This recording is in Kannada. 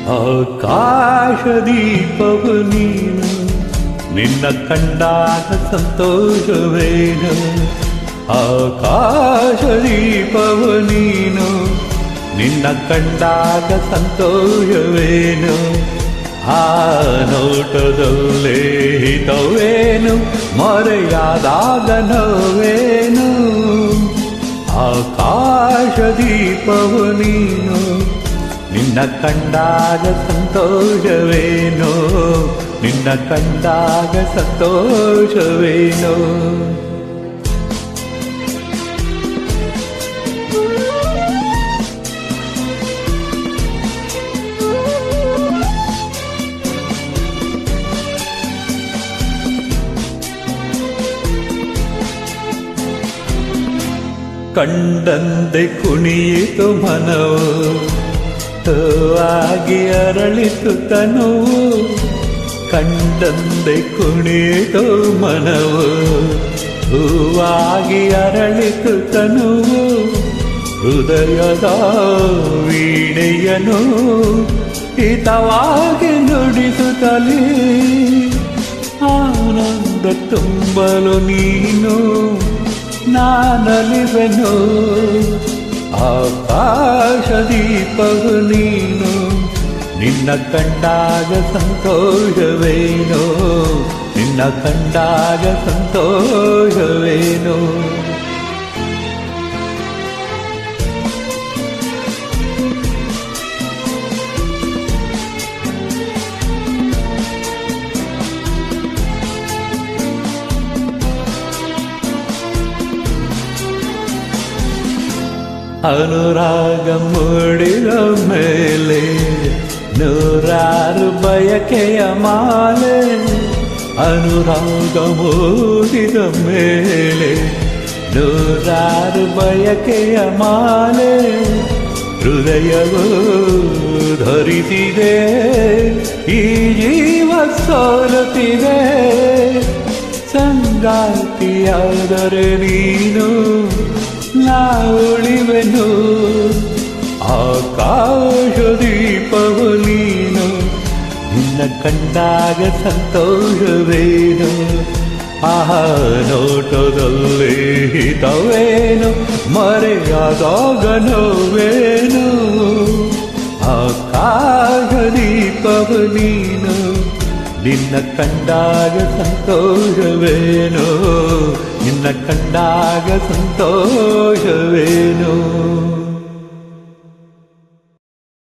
ಆಕಾಶದೀಪವು ನೀನು, ನಿನ್ನ ಕಂಡಾಗ ಸಂತೋಷವೇನು. ಆಕಾಶದೀಪವು ನೀನು, ನಿನ್ನ ಕಂಡಾಗ ಸಂತೋಷವೇನು. ಆ ನೋಟದಲ್ಲೇ ಹಿತವೇನು, ಮರೆಯಾದಾಗ ನೋವೇನು. ಆಕಾಶದೀಪವು ನೀನು, ನಿನ್ನ ಕಂಡಾಗ ಸಂತೋಷವೇನೋ, ನಿನ್ನ ಕಂಡಾಗ ಸಂತೋಷವೇನೋ. ಕಂಡಂತೆ ಕುಣಿಯಿತು ಮನವು, ಆಗಿ ಅರಳಿತು ತನುವು. ಕಂಡಂತೆ ಕುಣಿಯಿತು ಮನವು, ಹೂವಾಗಿ ಅರಳಿತು ತನುವು. ಹೃದಯದ ವೀಣೆಯನು ಹಿತವಾಗಿ ನುಡಿಸುತ್ತಲೇ, ಆನಂದ ತುಂಬಲು ನೀನು ನಾನಲಿವೆನು. ಆಕಾಶದೀಪವು ನೀನು, ನಿನ್ನ ಕಂಡಾಗ ಸಂತೋಷವೇನೋ, ನಿನ್ನ ಕಂಡಾಗ ಸಂತೋಷವೇನೋ. ಅನುರಾಗ ಮೂಡಿದ ಮೇಲೆ ನೂರಾರು ಬಯಕೆಯ ಮಾಲೆ. ಅನುರಾಗ ಮೂಡಿದ ಮೇಲೆ ನೂರಾರು ಬಯಕೆಯ ಮಾಲೆ. ಹೃದಯವೂ ಧರಿಸಿದೆ, ಈ ಜೀವ ಸೋಲುತ್ತಿದೆ. ಸಂಗಾತಿಯಾದರೆ ನೀನು ನಾ ಉಳಿವೆನು. ಆಕಾಶದೀಪವು ನೀನು, ನಿನ್ನ ಕಂಡಾಗ ಸಂತೋಷವೇನು. ಆಹಾ ನೋಟದಲ್ಲಿ ಹಿತವೇನು, ಮರೆಯಾದಾಗ ನೋವೇನು. ಆಕಾಶದೀಪವು ನೀನು, ನಿನ್ನ ಕಂಡಾಗ ಸಂತೋಷವೇನೋ, ನಿನ್ನ ಕಂಡಾಗ ಸಂತೋಷವೇನೋ.